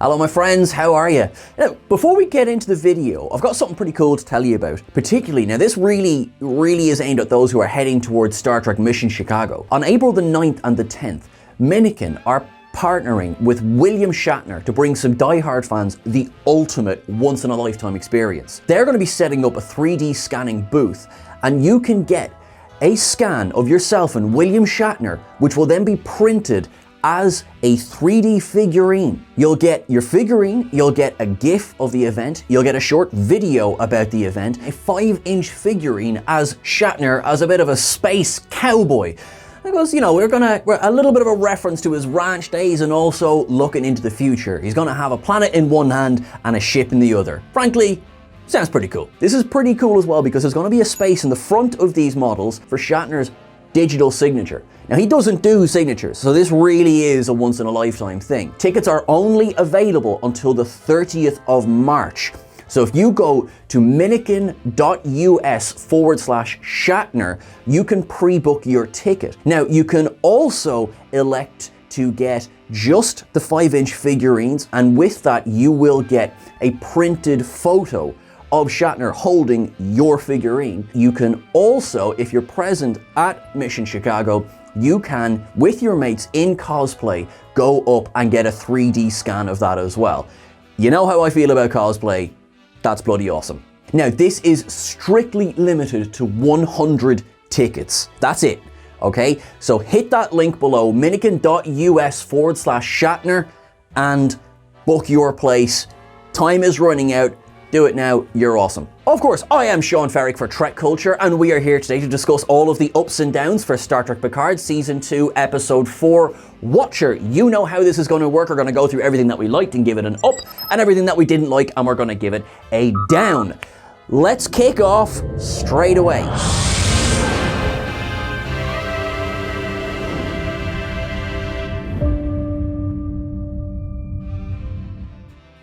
Hello my friends, how are you? Now, before we get into the video, I've got something pretty cool to tell you about. Particularly, now this really is aimed at those who are heading towards Star Trek Mission Chicago. On April the 9th and the 10th, Minikin are partnering with William Shatner to bring some die-hard fans the ultimate once-in-a-lifetime experience. They're going to be setting up a 3D scanning booth, and you can get a scan of yourself and William Shatner, which will then be printed as a 3D figurine. You'll get your figurine, you'll get a GIF of the event, you'll get a short video about the event, a 5-inch figurine as Shatner as a bit of a space cowboy. Because, you know, we're a little bit of a reference to his ranch days and also looking into the future. He's gonna have a planet in one hand and a ship in the other. Frankly, sounds pretty cool. This is pretty cool as well because there's gonna be a space in the front of these models for Shatner's digital signature. Now, he doesn't do signatures, so this really is a once-in-a-lifetime thing. Tickets are only available until the 30th of March. So if you go to minikin.us/Shatner, you can pre-book your ticket. Now, you can also elect to get just the 5-inch figurines, and with that, you will get a printed photo of Shatner holding your figurine. You can also, if you're present at Mission Chicago, you can, with your mates in cosplay, go up and get a 3D scan of that as well. You know how I feel about cosplay? That's bloody awesome. Now, this is strictly limited to 100 tickets. That's it, okay? So hit that link below, minikin.us/Shatner, and book your place. Time is running out. Do it now, you're awesome. Of course, I am Sean Ferrick for Trek Culture, and we are here today to discuss all of the ups and downs for Star Trek Picard Season 2, Episode 4, Watcher. You know how this is going to work. We're going to go through everything that we liked and give it an up, and everything that we didn't like, and we're going to give it a down. Let's kick off straight away.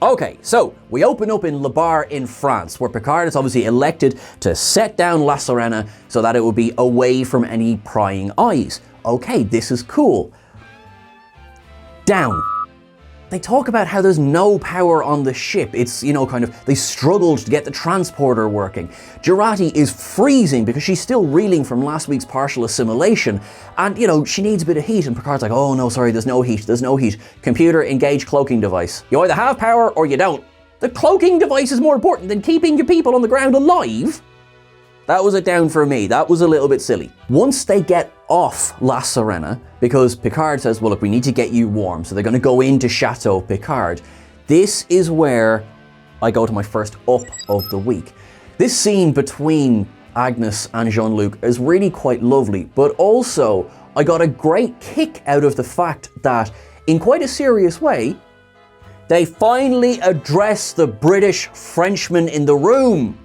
Okay, so we open up in Le Bar in France, where Picard is obviously elected to set down La Sirena so that it will be away from any prying eyes. Okay, this is cool. Down. They talk about how there's no power on the ship. It's, you know, they struggled to get the transporter working. Jurati is freezing because she's still reeling from last week's partial assimilation. And, you know, she needs a bit of heat. And Picard's like, oh no, sorry, there's no heat. Computer, engage cloaking device. You either have power or you don't. The cloaking device is more important than keeping your people on the ground alive. That was a down for me. That was a little bit silly. Once they get off La Sirena, because Picard says, well, look, we need to get you warm. So they're going to go into Chateau Picard. This is where I go to my first up of the week. This scene between Agnes and Jean-Luc is really quite lovely, but also I got a great kick out of the fact that, in quite a serious way, they finally address the British Frenchman in the room.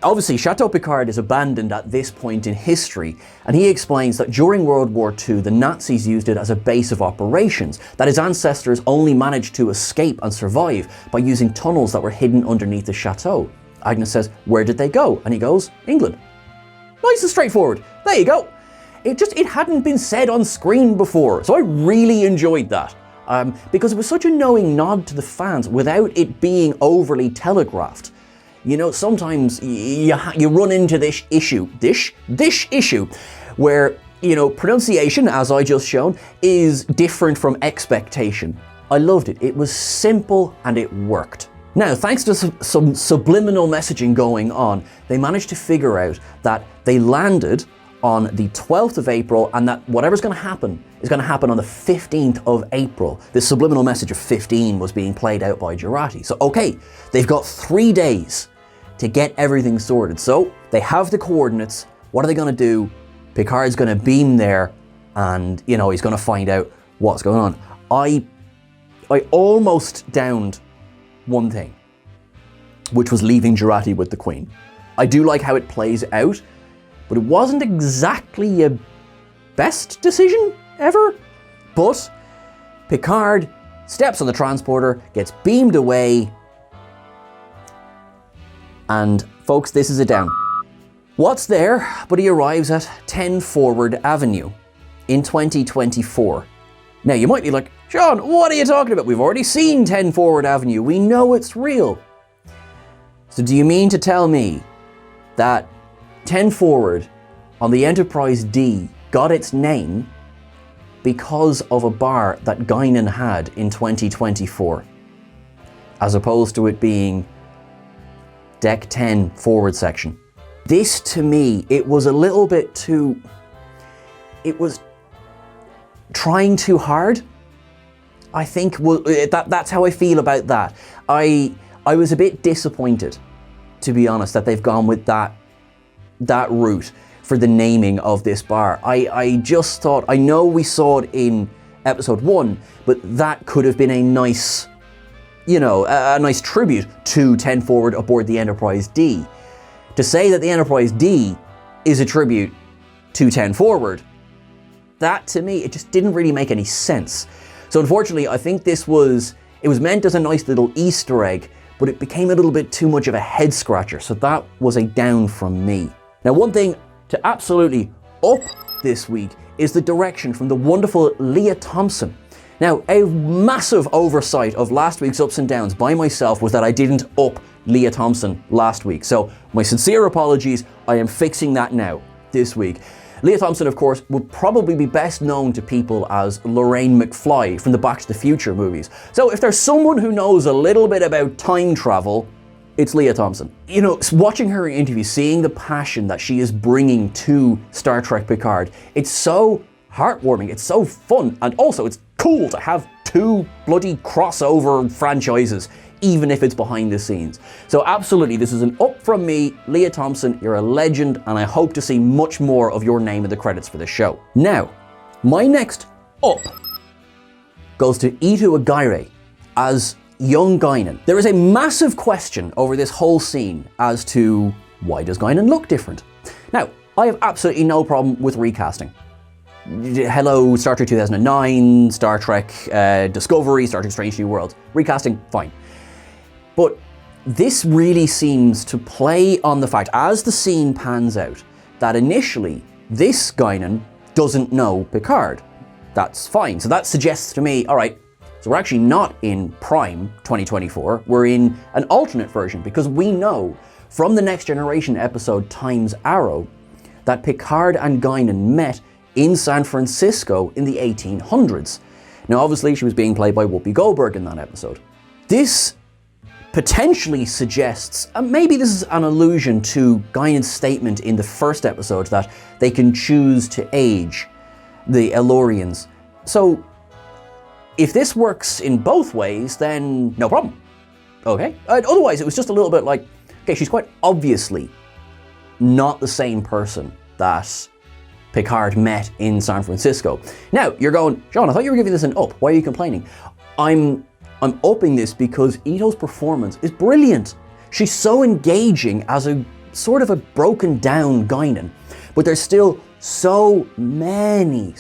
Obviously, Chateau Picard is abandoned at this point in history, and he explains that during World War II, the Nazis used it as a base of operations, that his ancestors only managed to escape and survive by using tunnels that were hidden underneath the chateau. Agnes says, where did they go? And he goes, England. Nice and straightforward. There you go. It hadn't been said on screen before, so I really enjoyed that. Because it was such a knowing nod to the fans without it being overly telegraphed. You know, sometimes you run into this issue where, you know, pronunciation, as I just shown, is different from expectation. I loved it. It was simple and it worked. Now, thanks to some subliminal messaging going on, they managed to figure out that they landed on the 12th of April and that whatever's going to happen is going to happen on the 15th of April. This subliminal message of 15 was being played out by Jurati. So, okay, they've got 3 days to get everything sorted. So they have the coordinates. What are they going to do? Picard's going to beam there and, you know, he's going to find out what's going on. I almost downed one thing, which was leaving Jurati with the Queen. I do like how it plays out, but it wasn't exactly a best decision ever. But Picard steps on the transporter, gets beamed away, and folks, this is a down. What's there? But he arrives at 10 Forward Avenue in 2024. Now you might be like, Sean, what are you talking about? We've already seen 10 Forward Avenue. We know it's real. So do you mean to tell me that 10 Forward on the Enterprise D got its name because of a bar that Guinan had in 2024, as opposed to it being Deck 10 Forward Section? This, to me, it was a little bit too... It was trying too hard. I think that's how I feel about that. I was a bit disappointed, to be honest, that they've gone with that route for the naming of this bar. I just thought, I know we saw it in episode 1, but that could have been a nice, a nice tribute to 10 Forward aboard the Enterprise D. To say that the Enterprise D is a tribute to 10 Forward, that to me, it just didn't really make any sense. So unfortunately, I think it was meant as a nice little Easter egg, but it became a little bit too much of a head scratcher. So that was a down from me. Now, one thing to absolutely up this week is the direction from the wonderful Leah Thompson. Now, a massive oversight of last week's ups and downs by myself was that I didn't up Leah Thompson last week. So my sincere apologies, I am fixing that now, this week. Leah Thompson, of course, would probably be best known to people as Lorraine McFly from the Back to the Future movies. So if there's someone who knows a little bit about time travel, it's Leah Thompson. Watching her in interviews, seeing the passion that she is bringing to Star Trek Picard, it's so heartwarming, it's so fun, and also it's cool to have two bloody crossover franchises, even if it's behind the scenes. So absolutely, this is an up from me. Leah Thompson, you're a legend, and I hope to see much more of your name in the credits for this show. Now, my next up goes to Ito Aguirre as young Guinan. There is a massive question over this whole scene as to why does Guinan look different? Now, I have absolutely no problem with recasting. Hello, Star Trek 2009, Star Trek Discovery, Star Trek Strange New Worlds. Recasting, fine. But this really seems to play on the fact, as the scene pans out, that initially this Guinan doesn't know Picard. That's fine. So that suggests to me, all right, so we're actually not in Prime 2024, we're in an alternate version, because we know from the Next Generation episode Time's Arrow that Picard and Guinan met in San Francisco in the 1800s. Now obviously she was being played by Whoopi Goldberg in that episode. This potentially suggests, and maybe this is an allusion to Guinan's statement in the first episode that they can choose to age the Elorians. So if this works in both ways, then no problem. Okay. Otherwise, it was just a little bit like, okay, she's quite obviously not the same person that Picard met in San Francisco. Now, you're going, Sean, I thought you were giving this an up. Why are you complaining? I'm upping this because Ito's performance is brilliant. She's so engaging as a sort of a broken down Guinan, but there's still so many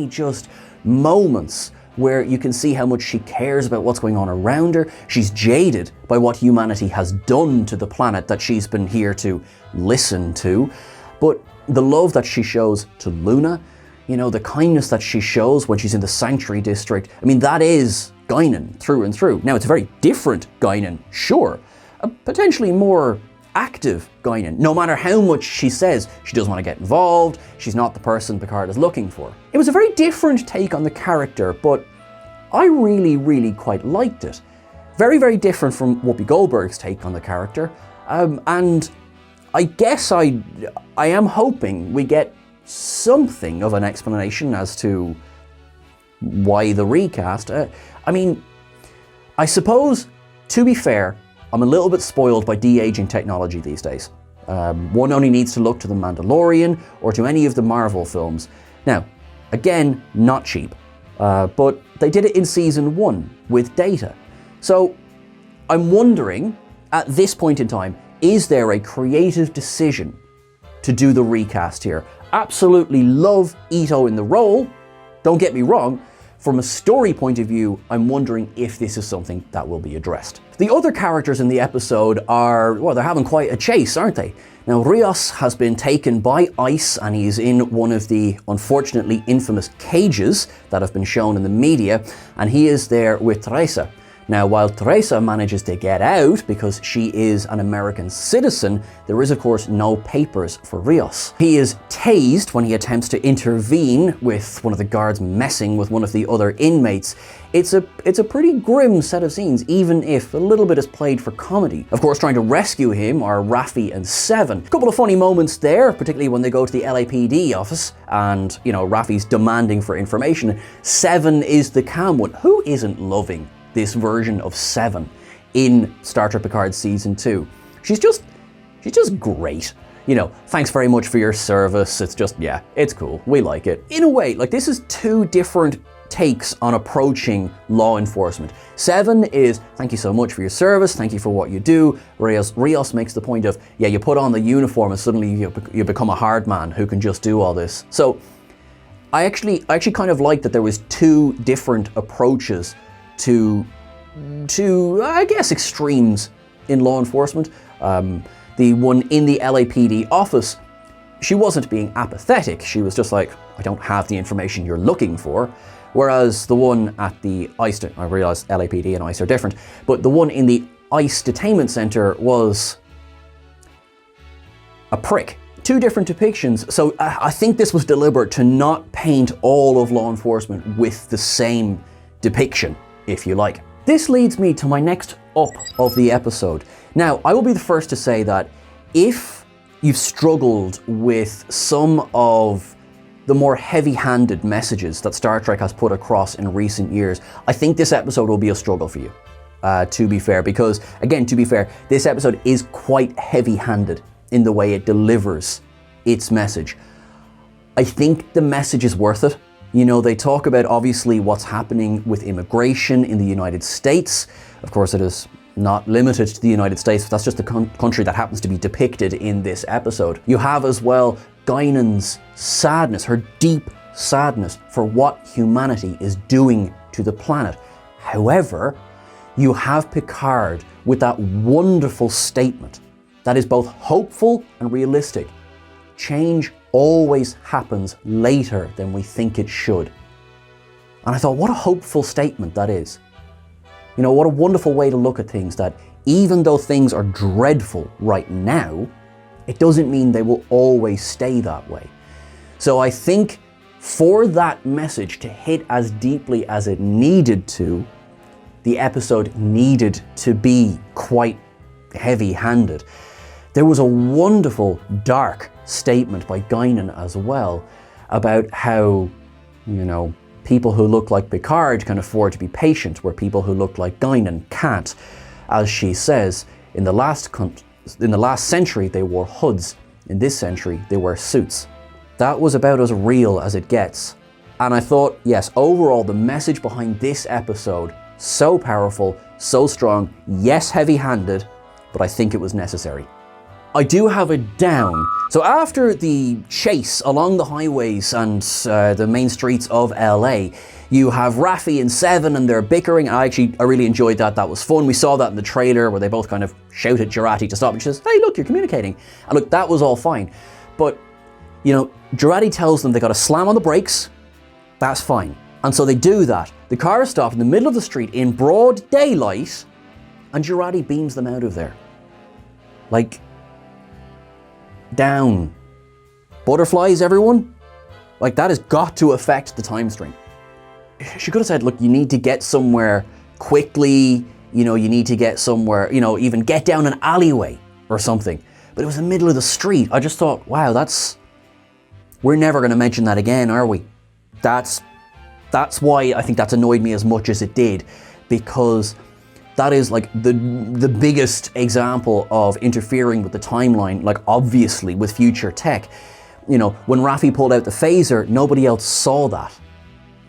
just moments where you can see how much she cares about what's going on around her. She's jaded by what humanity has done to the planet that she's been here to listen to. But the love that she shows to Luna, the kindness that she shows when she's in the Sanctuary District, I mean, that is Guinan through and through. Now, it's a very different Guinan, sure. A potentially more active Guinan. No matter how much she says she doesn't want to get involved, she's not the person Picard is looking for. It was a very different take on the character, but I really quite liked it. Very, very different from Whoopi Goldberg's take on the character. And I guess I am hoping we get something of an explanation as to why the recast. I mean, I suppose, to be fair, I'm a little bit spoiled by de-aging technology these days. One only needs to look to The Mandalorian or to any of the Marvel films. Now, again, not cheap, but they did it in season 1 with Data. So I'm wondering, at this point in time, is there a creative decision to do the recast here? Absolutely love Ito in the role, don't get me wrong, from a story point of view, I'm wondering if this is something that will be addressed. The other characters in the episode are, well, they're having quite a chase, aren't they? Now, Rios has been taken by ICE and he's in one of the, unfortunately, infamous cages that have been shown in the media, and he is there with Teresa. Now, while Teresa manages to get out because she is an American citizen, there is, of course, no papers for Rios. He is tased when he attempts to intervene with one of the guards messing with one of the other inmates. It's a pretty grim set of scenes, even if a little bit is played for comedy. Of course, trying to rescue him are Raffi and Seven. A couple of funny moments there, particularly when they go to the LAPD office and, you know, Raffi's demanding for information. Seven is the calm one. Who isn't loving this version of Seven in Star Trek Picard Season 2? She's just great. You know, thanks very much for your service. It's just, yeah, it's cool. We like it. In a way, like, this is two different takes on approaching law enforcement. Seven is, thank you so much for your service, thank you for what you do. Rios makes the point of, yeah, you put on the uniform and suddenly you become a hard man who can just do all this. So I actually kind of like that there was two different approaches to I guess, extremes in law enforcement. The one in the LAPD office, she wasn't being apathetic. She was just like, I don't have the information you're looking for. Whereas the one at the ICE, I realize LAPD and ICE are different, but the one in the ICE detainment center was a prick. Two different depictions. So I think this was deliberate to not paint all of law enforcement with the same depiction, if you like. This leads me to my next up of the episode. Now, I will be the first to say that if you've struggled with some of the more heavy-handed messages that Star Trek has put across in recent years, I think this episode will be a struggle for you, to be fair, because, again, to be fair, this episode is quite heavy-handed in the way it delivers its message. I think the message is worth it. You know, they talk about, obviously, what's happening with immigration in the United States. Of course, it is not limited to the United States, but that's just the country that happens to be depicted in this episode. You have, as well, Guinan's sadness, her deep sadness for what humanity is doing to the planet. However, you have Picard with that wonderful statement that is both hopeful and realistic. Change always happens later than we think it should. And I thought, what a hopeful statement that is. You know, what a wonderful way to look at things, that even though things are dreadful right now, it doesn't mean they will always stay that way. So I think for that message to hit as deeply as it needed to, the episode needed to be quite heavy-handed. There was a wonderful, dark statement by Guinan as well about how, you know, people who look like Picard can afford to be patient, where people who look like Guinan can't. As she says, in the last century they wore hoods, in this century they wear suits. That was about as real as it gets. And I thought, yes, overall the message behind this episode, so powerful, so strong, yes, heavy-handed, but I think it was necessary. I do have a down. So after the chase along the highways and the main streets of LA, you have Raffi and Seven and they're bickering. I really enjoyed that. That was fun. We saw that in the trailer where they both kind of shout at Jurati to stop and she says, hey, look, you're communicating. And look, that was all fine. But, you know, Jurati tells them they got to slam on the brakes. That's fine. And so they do that. The car is stopped in the middle of the street in broad daylight and Jurati beams them out of there. Like, down. Butterflies, everyone? Like, that has got to affect the time stream. She could have said, look, you need to get somewhere quickly, you know, you need to get somewhere, you know, even get down an alleyway or something. But it was the middle of the street. I just thought, wow, we're never going to mention that again, are we? That's why I think that's annoyed me as much as it did, because that is like the biggest example of interfering with the timeline, like obviously with future tech. You know, when Raffi pulled out the phaser, nobody else saw that.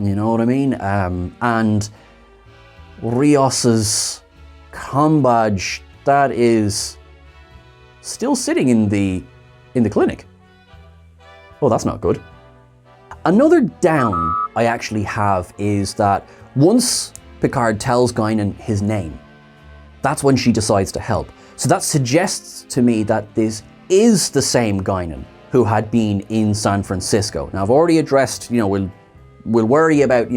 You know what I mean? And Rios's comm badge, that is still sitting in the clinic. Oh, that's not good. Another down I actually have is that once Picard tells Guinan his name, that's when she decides to help. So that suggests to me that this is the same Guinan who had been in San Francisco. Now, I've already addressed, we'll worry about,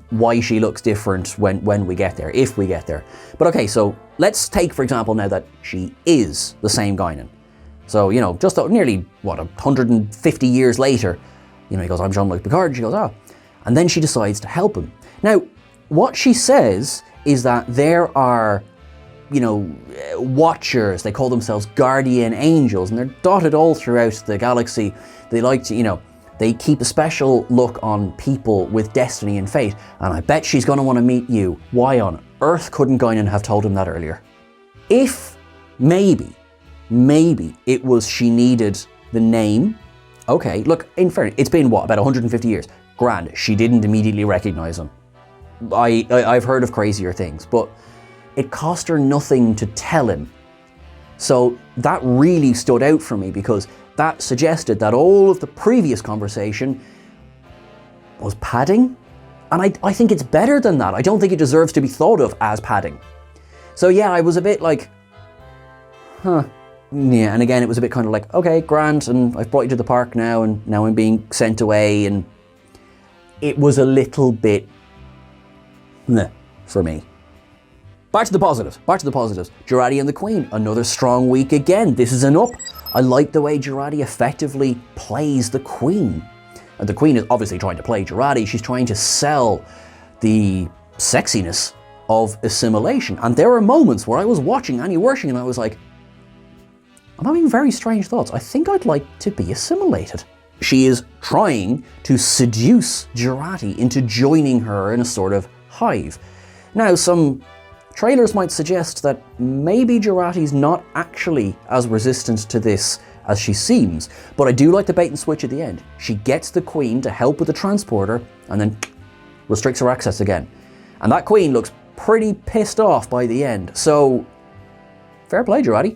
why she looks different when we get there, if we get there. But okay, so let's take, for example, now that she is the same Guinan. So, just nearly, 150 years later, he goes, I'm Jean-Luc Picard, and she goes, oh. And then she decides to help him. Now, what she says is that there are, watchers, they call themselves guardian angels, and they're dotted all throughout the galaxy. They like to, they keep a special look on people with destiny and fate, and I bet she's going to want to meet you. Why on earth couldn't Guinan have told him that earlier? If maybe it was she needed the name. Okay, look, in fairness, it's been about 150 years. Grand, she didn't immediately recognize him. I've heard of crazier things, but it cost her nothing to tell him. So that really stood out for me, because that suggested that all of the previous conversation was padding. And I think it's better than that. I don't think it deserves to be thought of as padding. So yeah, I was a bit like, huh. Yeah, and again, it was a bit kind of like, okay, grand, and I've brought you to the park now, and now I'm being sent away, and it was a little bit meh for me. Back to the positives. Jurati and the Queen, another strong week again. This is an up. I like the way Jurati effectively plays the Queen. And the Queen is obviously trying to play Jurati. She's trying to sell the sexiness of assimilation. And there were moments where I was watching Annie Wershing and I was like, I'm having very strange thoughts. I think I'd like to be assimilated. She is trying to seduce Jurati into joining her in a sort of hive. Now, some trailers might suggest that maybe Jurati's not actually as resistant to this as she seems, but I do like the bait and switch at the end. She gets the Queen to help with the transporter and then restricts her access again. And that Queen looks pretty pissed off by the end. So, fair play, Jurati.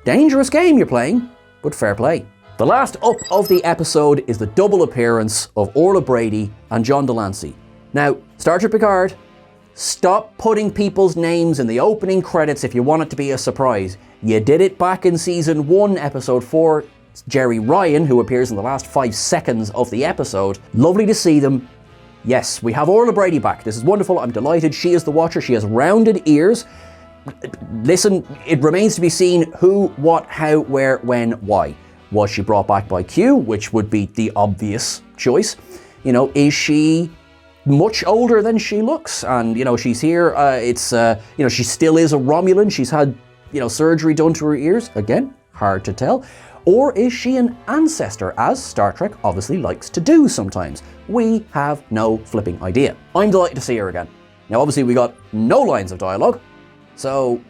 Dangerous game you're playing, but fair play. The last up of the episode is the double appearance of Orla Brady and John Delancey. Now, Star Trek Picard, stop putting people's names in the opening credits if you want it to be a surprise. You did it back in Season 1, Episode 4. Jerry Ryan, who appears in the last 5 seconds of the episode. Lovely to see them. Yes, we have Orla Brady back. This is wonderful. I'm delighted. She is the Watcher. She has rounded ears. Listen, it remains to be seen who, what, how, where, when, why. Was she brought back by Q, which would be the obvious choice? Is she much older than she looks? And, she's here, she still is a Romulan. She's had, surgery done to her ears. Again, hard to tell. Or is she an ancestor, as Star Trek obviously likes to do sometimes? We have no flipping idea. I'm delighted to see her again. Now, obviously, we got no lines of dialogue. So,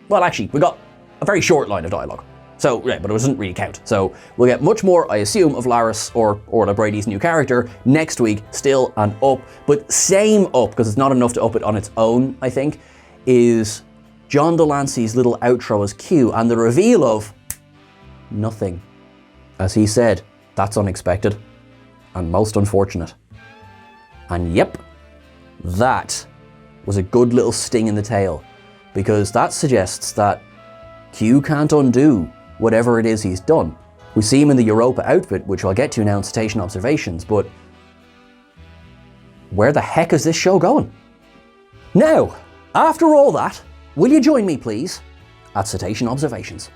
well, actually, we got a very short line of dialogue. So, yeah, but it doesn't really count. So, we'll get much more, I assume, of Laris or Orla Brady's new character next week. Still an up, but same up, because it's not enough to up it on its own, I think, is John Delancey's little outro as Q and the reveal of nothing. As he said, that's unexpected and most unfortunate. And yep, that was a good little sting in the tail, because that suggests that Q can't undo whatever it is he's done. We see him in the Europa outfit, which I'll get to now in Cetacean Observations, but where the heck is this show going? Now, after all that, will you join me, please, at Cetacean Observations?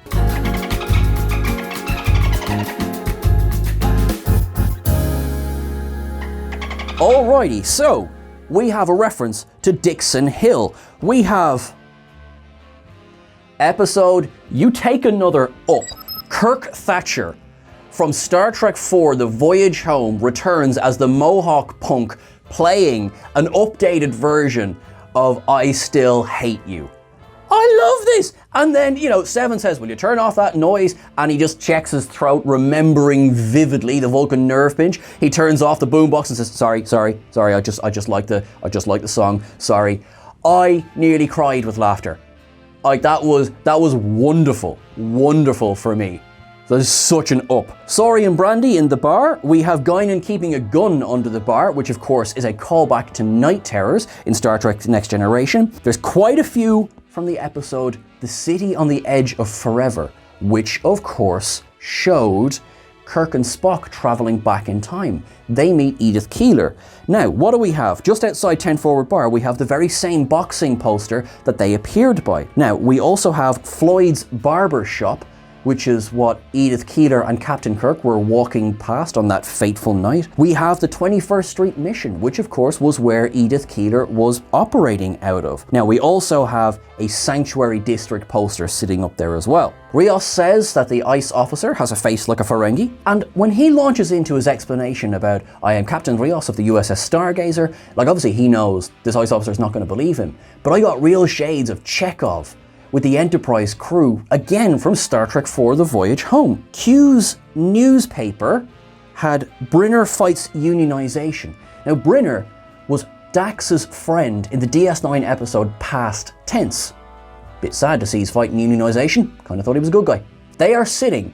Alrighty, so we have a reference to Dixon Hill. We have episode You Take Another Up. Kirk Thatcher from Star Trek IV The Voyage Home returns as the Mohawk punk playing an updated version of I Still Hate You. I love this! And then, Seven says, will you turn off that noise? And he just checks his throat, remembering vividly the Vulcan nerve pinch. He turns off the boombox and says, sorry, I just like the song, sorry. I nearly cried with laughter. Like, that was wonderful for me. There's such an up. Sori and Brandy in the bar. We have Guinan keeping a gun under the bar, which of course is a callback to night terrors in Star Trek Next Generation. There's quite a few from the episode The City on the Edge of Forever, which of course showed Kirk and Spock traveling back in time. They meet Edith Keeler. Now, what do we have? Just outside 10 Forward Bar, we have the very same boxing poster that they appeared by. Now, we also have Floyd's Barber Shop, which is what Edith Keeler and Captain Kirk were walking past on that fateful night. We have the 21st Street Mission, which of course was where Edith Keeler was operating out of. Now, we also have a Sanctuary District poster sitting up there as well. Rios says that the ICE officer has a face like a Ferengi, and when he launches into his explanation about, I am Captain Rios of the USS Stargazer, like obviously he knows this ICE officer is not going to believe him, but I got real shades of Chekhov with the Enterprise crew, again from Star Trek IV The Voyage Home. Q's newspaper had Brinner fights unionization. Now Brinner was Dax's friend in the DS9 episode Past Tense. Bit sad to see he's fighting unionization, kind of thought he was a good guy. They are sitting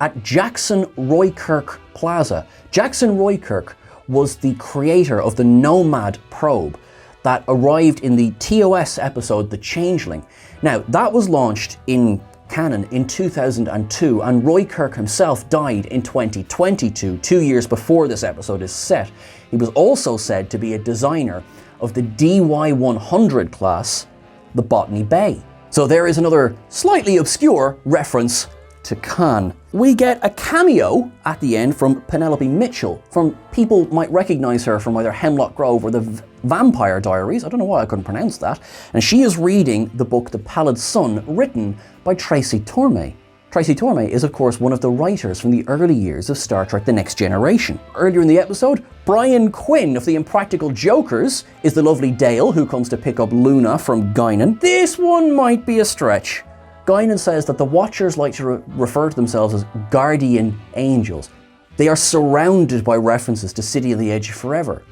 at Jackson Roykirk Plaza. Jackson Roykirk was the creator of the Nomad probe that arrived in the TOS episode The Changeling. Now, that was launched in canon in 2002, and Roykirk himself died in 2022, 2 years before this episode is set. He was also said to be a designer of the DY-100 class, the Botany Bay. So there is another slightly obscure reference to Khan. We get a cameo at the end from Penelope Mitchell. People might recognize her from either Hemlock Grove or the Vampire Diaries. I don't know why I couldn't pronounce that. And she is reading the book The Pallid Sun, written by Tracy Torme. Tracy Torme is of course one of the writers from the early years of Star Trek The Next Generation. Earlier in the episode, Brian Quinn of the Impractical Jokers is the lovely Dale who comes to pick up Luna from Guinan. This one might be a stretch. Guinan says that the Watchers like to refer to themselves as guardian angels. They are surrounded by references to City on the Edge of Forever.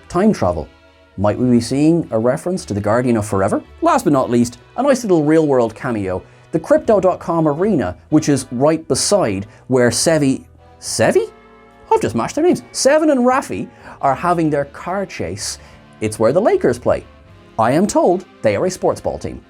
Time travel. Might we be seeing a reference to the Guardian of Forever? Last but not least, a nice little real-world cameo. The Crypto.com arena, which is right beside where Sevi? I've just mashed their names. Seven and Raffi are having their car chase. It's where the Lakers play. I am told they are a sports ball team.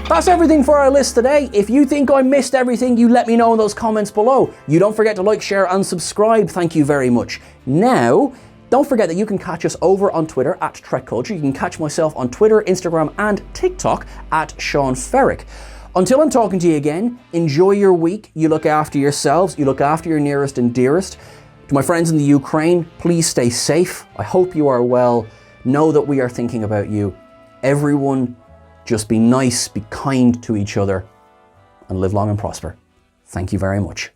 That's everything for our list today. If you think I missed everything, you let me know in those comments below. You don't forget to like, share and subscribe. Thank you very much. Now, don't forget that you can catch us over on Twitter at Trek Culture. You can catch myself on Twitter, Instagram and TikTok at Sean Ferrick. Until I'm talking to you again, enjoy your week. You look after yourselves. You look after your nearest and dearest. To my friends in the Ukraine, please stay safe. I hope you are well. Know that we are thinking about you. Everyone, just be nice, be kind to each other, and live long and prosper. Thank you very much.